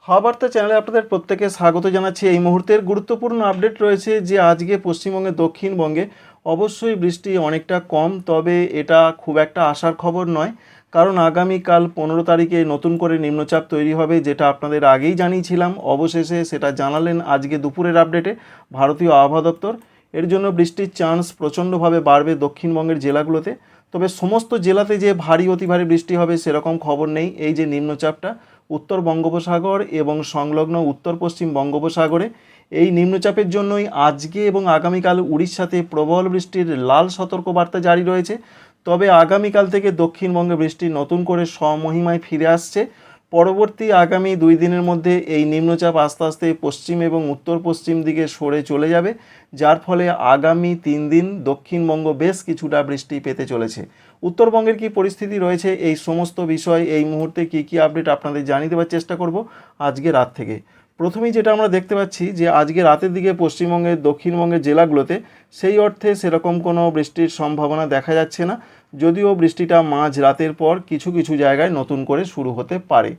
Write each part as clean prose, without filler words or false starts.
হাওয়া বার্তা চ্যানেলে আপনাদের প্রত্যেকে স্বাগত জানাচ্ছি। এই মুহূর্তের গুরুত্বপূর্ণ আপডেট রয়েছে যে আজকে পশ্চিমবঙ্গে দক্ষিণবঙ্গে অবশ্যই বৃষ্টি অনেকটা কম, তবে এটা খুব একটা আশার খবর নয়, কারণ আগামীকাল 15 তারিখে নতুন করে নিম্নচাপ তৈরি হবে, যেটা আপনাদের আগেই জানিয়েছিলাম। অবশেষে সেটা জানালেন আজকে দুপুরের আপডেটে ভারতীয় আবহাওয়া দপ্তর। এর জন্য বৃষ্টির চান্স প্রচণ্ডভাবে বাড়বে দক্ষিণবঙ্গের জেলাগুলোতে। তবে সমস্ত জেলাতে যে ভারী অতি ভারী বৃষ্টি হবে সেরকম খবর নেই। এই যে নিম্নচাপটা উত্তর বঙ্গোপসাগর এবং সংলগ্ন উত্তর পশ্চিম বঙ্গোপসাগরে, এই নিম্নচাপের জন্যই আজকে এবং আগামীকাল উড়িষ্যাতে প্রবল বৃষ্টির লাল সতর্কবার্তা জারি রয়েছে। তবে আগামীকাল থেকে দক্ষিণবঙ্গে বৃষ্টি নতুন করে স্বমহিমায় ফিরে আসছে। পরবর্তী আগামী 2 দিনের মধ্যে এই নিম্নচাপ আস্তে আস্তে পশ্চিম এবং উত্তর পশ্চিম দিকে সরে চলে যাবে, যার ফলে আগামী 3 দিন দক্ষিণবঙ্গ বেশ কিছুটা বৃষ্টি পেতে চলেছে। উত্তরবঙ্গের কি পরিস্থিতি রয়েছে, এই সমস্ত বিষয় এই মুহূর্তে কি আপডেট আপনাদের জানিয়ে দেওয়ার চেষ্টা করব আজকে রাত থেকে। প্রথমেই যেটা আমরা দেখতে পাচ্ছি যে আজকে রাতের দিকে পশ্চিমবঙ্গের দক্ষিণবঙ্গের জেলাগুলোতে সেই অর্থে সেরকম কোনো বৃষ্টির সম্ভাবনা দেখা যাচ্ছে না, যদিও বৃষ্টিটা মাঝ রাতের পর কিছু কিছু জায়গায় নতুন করে শুরু হতে পারে।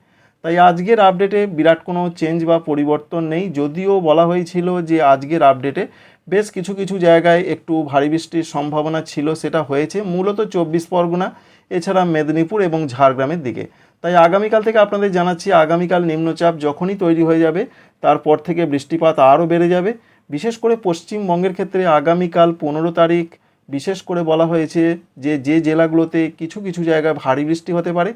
তাই আজকের আপডেটে বিরাট কোনো চেঞ্জ বা পরিবর্তন নেই, যদিও বলা হয়েছিল যে আজকের আপডেটে বেশ কিছু কিছু জায়গায় একটু ভারী বৃষ্টির সম্ভাবনা ছিল, সেটা হয়েছে মূলত 24 পরগনা, এছাড়া মেদিনীপুর এবং ঝাড়গ্রামের দিকে। তাই আগামীকাল থেকে আপনাদের জানাচ্ছি, আগামীকাল নিম্নচাপ যখনই তৈরি হয়ে যাবে তারপর থেকে বৃষ্টিপাত আরও বেড়ে যাবে। বিশেষ করে পশ্চিমবঙ্গের ক্ষেত্রে আগামীকাল 15 তারিখ বিশেষ করে বলা হয়েছে যে জেলাগুলোতে কিছু কিছু জায়গায় ভারী বৃষ্টি হতে পারে,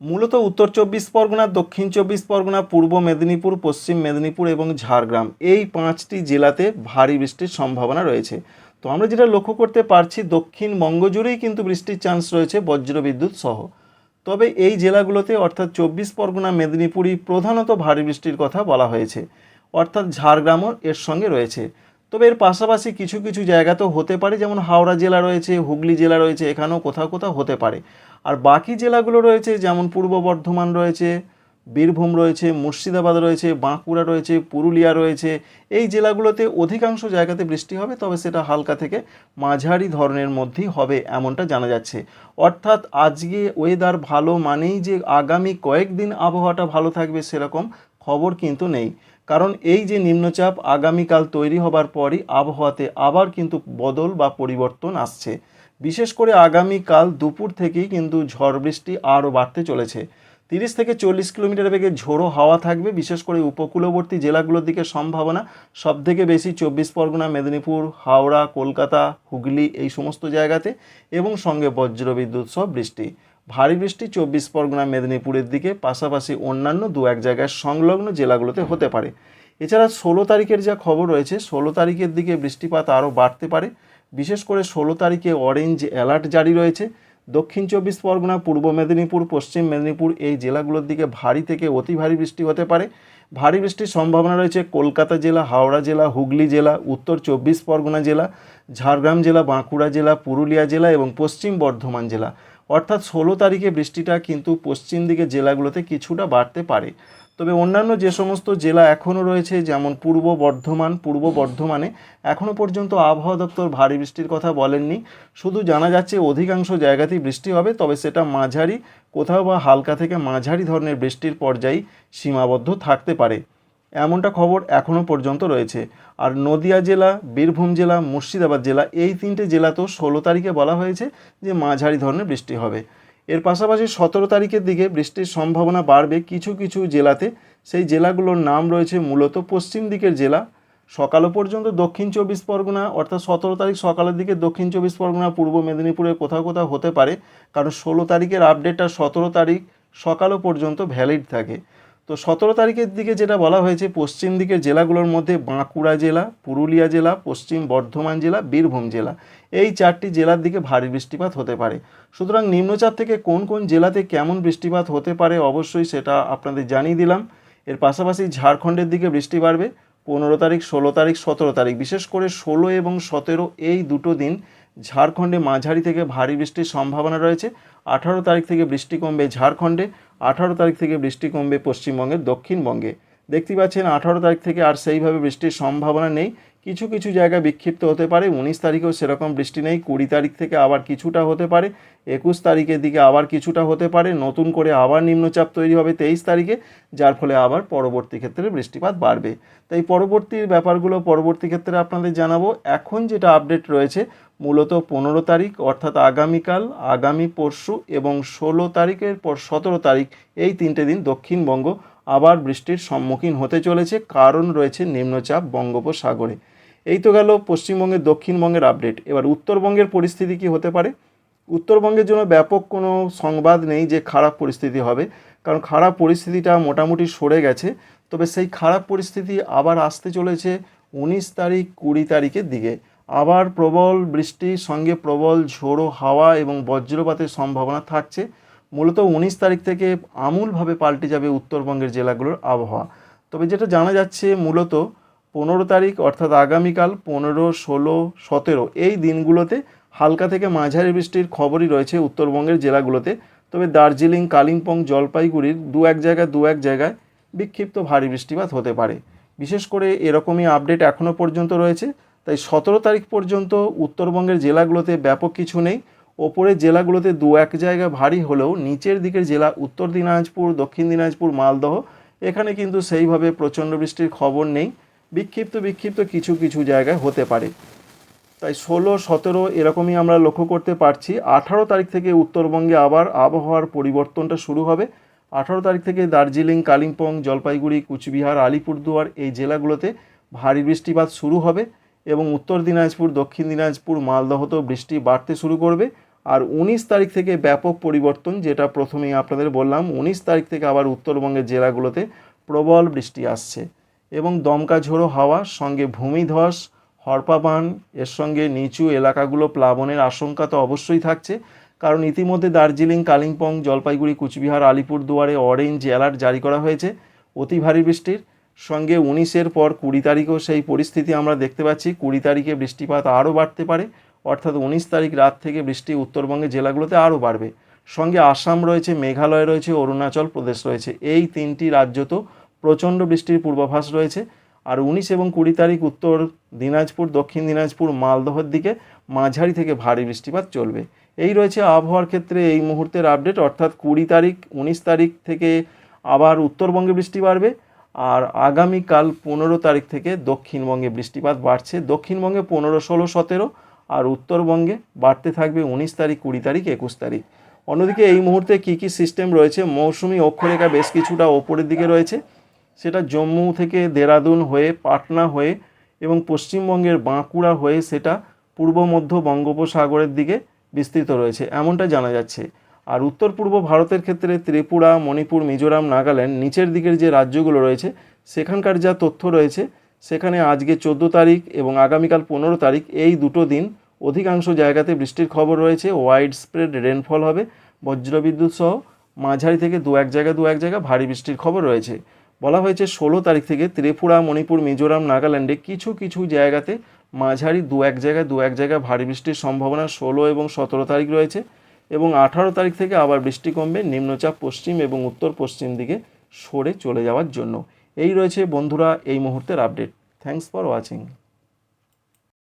মূলত উত্তর 24 পরগনা, দক্ষিণ 24 পরগনা, পূর্ব মেদিনীপুর, পশ্চিম মেদিনীপুর এবং ঝাড়গ্রাম, এই 5টি জেলাতে ভারী বৃষ্টির সম্ভাবনা রয়েছে। তো আমরা যেটা লক্ষ্য করতে পারছি দক্ষিণবঙ্গ জুড়েই কিন্তু বৃষ্টির চান্স রয়েছে বজ্রবিদ্যুৎ সহ। তবে এই জেলাগুলোতে অর্থাৎ 24 পরগনা, মেদিনীপুরই প্রধানত ভারী বৃষ্টির কথা বলা হয়েছে, অর্থাৎ ঝাড়গ্রামও এর সঙ্গে রয়েছে। তবে এর পাশাপাশি কিছু কিছু জায়গাতেও হতে পারে, যেমন হাওড়া জেলা রয়েছে, হুগলি জেলা রয়েছে, এখানেও কোথাও কোথাও হতে পারে। আর বাকি জেলাগুলো রয়েছে যেমন পূর্ব বর্ধমান রয়েছে, বীরভূম রয়েছে, মুর্শিদাবাদ রয়েছে, বাঁকুড়া রয়েছে, পুরুলিয়া রয়েছে, এই জেলাগুলোতে অধিকাংশ জায়গাতে বৃষ্টি হবে, তবে সেটা হালকা থেকে মাঝারি ধরনের মধ্যেই হবে এমনটা জানা যাচ্ছে। অর্থাৎ আজকে ওয়েদার ভালো মানেই যে আগামী কয়েকদিন আবহাওয়াটা ভালো থাকবে সেরকম খবর কিন্তু নেই, কারণ এই যে নিম্নচাপ আগামীকাল তৈরি হবার পরই আবহাওয়াতে আবার কিন্তু বদল বা পরিবর্তন আসছে। বিশেষ করে আগামীকাল দুপুর থেকেই কিন্তু ঝড় বৃষ্টি আরও বাড়তে চলেছে। 30 থেকে 40 কিলোমিটার বেগে ঝোড়ো হাওয়া থাকবে, বিশেষ করে উপকূলবর্তী জেলাগুলোর দিকে সম্ভাবনা সবথেকে বেশি 24 পরগনা, মেদিনীপুর, হাওড়া, কলকাতা, হুগলি, এই সমস্ত জায়গাতে, এবং সঙ্গে বজ্রবিদ্যুৎ সহ বৃষ্টি। ভারী বৃষ্টি 24 পরগনা, মেদিনীপুরের দিকে, পাশাপাশি অন্যান্য 2-1 জায়গায় সংলগ্ন জেলাগুলোতে হতে পারে। এছাড়া 16 তারিখের যা খবর রয়েছে, 16 তারিখের দিকে বৃষ্টিপাত আরও বাড়তে পারে। বিশেষ করে 16 তারিখে অরেঞ্জ অ্যালার্ট জারি রয়েছে। দক্ষিণ 24 পরগনা, পূর্ব মেদিনীপুর, পশ্চিম মেদিনীপুর, এই জেলাগুলোর দিকে ভারী থেকে অতি ভারী বৃষ্টি হতে পারে। ভারী বৃষ্টির সম্ভাবনা রয়েছে কলকাতা জেলা, হাওড়া জেলা, হুগলি জেলা, উত্তর 24 পরগনা জেলা, ঝাড়গ্রাম জেলা, বাঁকুড়া জেলা, পুরুলিয়া জেলা এবং পশ্চিম বর্ধমান জেলা। অর্থাৎ 16 তারিখে বৃষ্টিটা কিন্তু পশ্চিম দিকের জেলাগুলোতে কিছুটা বাড়তে পারে। তবে অন্যান্য যে সমস্ত জেলা এখনও রয়েছে, যেমন পূর্ব বর্ধমানে এখনও পর্যন্ত আবহাওয়া দপ্তর ভারী বৃষ্টির কথা বলেননি, শুধু জানা যাচ্ছে অধিকাংশ জায়গাতেই বৃষ্টি হবে, তবে সেটা মাঝারি, কোথাও বা হালকা থেকে মাঝারি ধরনের বৃষ্টির পর্যায়ে সীমাবদ্ধ থাকতে পারে, এমনটা খবর এখনও পর্যন্ত রয়েছে। আর নদিয়া জেলা, বীরভূম জেলা, মুর্শিদাবাদ জেলা, এই 3টে জেলাতেও 16 তারিখে বলা হয়েছে যে মাঝারি ধরনের বৃষ্টি হবে। এর পাশাপাশি 17 তারিখের দিকে বৃষ্টির সম্ভাবনা বাড়বে কিছু কিছু জেলাতে। সেই জেলাগুলোর নাম রয়েছে মূলত পশ্চিম দিকের জেলা। সকালও পর্যন্ত দক্ষিণ 24 পরগনা, অর্থাৎ 17 তারিখ সকালের দিকে দক্ষিণ 24 পরগনা, পূর্ব মেদিনীপুরে কোথাও কোথাও হতে পারে, কারণ 16 তারিখের আপডেটটা 17 তারিখ সকালও পর্যন্ত ভ্যালিড থাকে। তো 17 তারিখের দিকে যেটা বলা হয়েছে, পশ্চিম দিকের জেলাগুলোর মধ্যে বাঁকুড়া জেলা, পুরুলিয়া জেলা, পশ্চিম বর্ধমান জেলা, বীরভূম জেলা, এই 4টি জেলার দিকে ভারী বৃষ্টিপাত হতে পারে। সুতরাং নিম্নচাপ থেকে কোন কোন জেলাতে কেমন বৃষ্টিপাত হতে পারে অবশ্যই সেটা আপনাদের জানিয়ে দিলাম। এর পাশাপাশি ঝাড়খণ্ডের দিকে বৃষ্টি বাড়বে 15 তারিখ, 16 তারিখ, 17 তারিখ, বিশেষ করে 16 এবং 17 এই দুটো দিন ঝাড়খণ্ডে মাঝারি থেকে ভারী বৃষ্টির সম্ভাবনা রয়েছে। 18 তারিখ থেকে বৃষ্টি কমবে ঝাড়খণ্ডে, 18 তারিখ থেকে বৃষ্টি কমবে পশ্চিমবঙ্গের দক্ষিণবঙ্গে। দেখতে পাচ্ছেন 18 তারিখ থেকে আর সেইভাবে বৃষ্টির সম্ভাবনা নেই, কিছু কিছু জায়গায় বিক্ষিপ্ত হতে পারে। 19 তারিখেও সেরকম বৃষ্টি নেই। 20 তারিখ থেকে আবার কিছুটা হতে পারে। 21 তারিখের দিকে আবার কিছুটা হতে পারে। নতুন করে আবার নিম্নচাপ তৈরি হবে 23 তারিখে, যার ফলে আবার পরবর্তী ক্ষেত্রে বৃষ্টিপাত বাড়বে। তাই পরবর্তী ব্যাপারগুলো পরবর্তী ক্ষেত্রে আপনাদের জানাবো। এখন যেটা আপডেট রয়েছে মূলত 15 তারিখ অর্থাৎ আগামীকাল, আগামী পরশু এবং 16 তারিখের পর 17 তারিখ, এই 3টে দিন দক্ষিণবঙ্গ আবার বৃষ্টির সম্মুখীন হতে চলেছে, কারণ রয়েছে নিম্নচাপ বঙ্গোপসাগরে। এই তো গেল পশ্চিমবঙ্গের দক্ষিণবঙ্গের আপডেট। এবার উত্তরবঙ্গের পরিস্থিতি কি হতে পারে? উত্তরবঙ্গের জন্য ব্যাপক কোনো সংবাদ নেই যে খারাপ পরিস্থিতি হবে, কারণ খারাপ পরিস্থিতিটা মোটামুটি সরে গেছে। তবে সেই খারাপ পরিস্থিতি আবার আসতে চলেছে 19 তারিখ 20 তারিখের দিকে। আবার প্রবল বৃষ্টির সঙ্গে প্রবল ঝোড়ো হাওয়া এবং বজ্রপাতের সম্ভাবনা থাকছে। মূলত 19 তারিখ থেকে আমূলভাবে পাল্টে যাবে উত্তরবঙ্গের জেলাগুলোর আবহাওয়া। তবে যেটা জানা যাচ্ছে মূলত 15 তারিখ অর্থাৎ আগামীকাল 15, 16, 17 এই দিনগুলোতে হালকা থেকে মাঝারি বৃষ্টির খবরই রয়েছে উত্তরবঙ্গের জেলাগুলোতে। তবে দার্জিলিং, কালিম্পং, জলপাইগুড়ির দু এক জায়গায় বিক্ষিপ্ত ভারী বৃষ্টিপাত হতে পারে। বিশেষ করে এরকমই আপডেট এখনও পর্যন্ত রয়েছে। তাই 17 তারিখ পর্যন্ত উত্তরবঙ্গের জেলাগুলোতে ব্যাপক কিছু নেই। ওপরের জেলাগুলোতে দু এক জায়গা ভারী হলেও নিচের দিকের জেলা উত্তর দিনাজপুর, দক্ষিণ দিনাজপুর, মালদহ, এখানে কিন্তু সেইভাবে প্রচণ্ড বৃষ্টির খবর নেই। বিক্ষিপ্ত কিছু কিছু জায়গায় হতে পারে। তাই 16, 17 এরকমই আমরা লক্ষ্য করতে পারছি। 18 তারিখ থেকে উত্তরবঙ্গে আবার আবহাওয়ার পরিবর্তনটা শুরু হবে। 18 তারিখ থেকে দার্জিলিং, কালিম্পং, জলপাইগুড়ি, কুচবিহার, আলিপুরদুয়ার এই জেলাগুলোতে ভারী বৃষ্টিপাত শুরু হবে এবং উত্তর দিনাজপুর, দক্ষিণ দিনাজপুর, মালদহতেও বৃষ্টি বাড়তে শুরু করবে। আর 19 তারিখ থেকে ব্যাপক পরিবর্তন, যেটা প্রথমেই আপনাদের বললাম, 19 তারিখ থেকে আবার উত্তরবঙ্গের জেলাগুলোতে প্রবল বৃষ্টি আসছে এবং দমকা ঝোড়ো হাওয়া সঙ্গে ভূমিধস, হরপাবান, এর সঙ্গে নিচু এলাকাগুলো প্লাবনের আশঙ্কা তো অবশ্যই থাকছে, কারণ ইতিমধ্যে দার্জিলিং, কালিম্পং, জলপাইগুড়ি, কুচবিহার, আলিপুরদুয়ারে অরেঞ্জ অ্যালার্ট জারি করা হয়েছে অতি ভারী বৃষ্টির। সঙ্গে 19-এর পর 20 তারিখেও সেই পরিস্থিতি আমরা দেখতে পাচ্ছি। 20 তারিখে বৃষ্টিপাত আরও বাড়তে পারে, অর্থাৎ 19 তারিখ রাত থেকে বৃষ্টি উত্তরবঙ্গের জেলাগুলোতে আরও বাড়বে। সঙ্গে আসাম রয়েছে, মেঘালয় রয়েছে, অরুণাচল প্রদেশ রয়েছে, এই 3টি রাজ্যতেও প্রচণ্ড বৃষ্টির পূর্বাভাস রয়েছে। আর 19 এবং 20 তারিখ উত্তর দিনাজপুর, দক্ষিণ দিনাজপুর, মালদহের দিকে মাঝারি থেকে ভারী বৃষ্টিপাত চলবে। এই রয়েছে আবহাওয়ার ক্ষেত্রে এই মুহূর্তের আপডেট। অর্থাৎ 20 তারিখ, 19 তারিখ থেকে আবার উত্তরবঙ্গে বৃষ্টি বাড়বে, আর আগামীকাল 15 তারিখ থেকে দক্ষিণবঙ্গে বৃষ্টিপাত বাড়ছে। দক্ষিণবঙ্গে 15, 16, 17 আর উত্তরবঙ্গে বাড়তে থাকবে 19 তারিখ, 20 তারিখ, 21 তারিখ। অন্যদিকে এই মুহূর্তে কী কী সিস্টেম রয়েছে, মৌসুমি অক্ষরেখা বেশ কিছুটা ওপরের দিকে রয়েছে। সেটা জম্মু থেকে দেরাদুন হয়ে, পাটনা হয়ে এবং পশ্চিমবঙ্গের বাঁকুড়া হয়ে সেটা পূর্ব মধ্য বঙ্গোপসাগরের দিকে বিস্তৃত রয়েছে, এমনটা জানা যাচ্ছে। আর উত্তর পূর্ব ভারতের ক্ষেত্রে ত্রিপুরা, মণিপুর, মিজোরাম, নাগাল্যান্ড নিচের দিকের যে রাজ্যগুলো রয়েছে সেখানকার যা তথ্য রয়েছে, সেখানে আজকে 14 তারিখ এবং আগামীকাল 15 তারিখ এই দুটো দিন অধিকাংশ জায়গাতে বৃষ্টির খবর রয়েছে। ওয়াইড স্প্রেড রেনফল হবে, বজ্রবিদ্যুৎ সহ মাঝারি থেকে দু এক জায়গা ভারী বৃষ্টির খবর রয়েছে। বলা হয়েছে 16 তারিখ থেকে ত্রিপুরা, মণিপুর, মিজোরাম, নাগাল্যান্ডে কিছু কিছু জায়গাতে মাঝারি দু এক জায়গায় ভারী বৃষ্টির সম্ভাবনা 16 এবং 17 তারিখ রয়েছে। এবং 18 তারিখ থেকে আবার বৃষ্টি কমবে নিম্নচাপ পশ্চিম এবং উত্তর পশ্চিম দিকে সরে চলে যাওয়ার জন্য। এই রয়েছে বন্ধুরা এই মুহূর্তের আপডেট। Thanks for watching.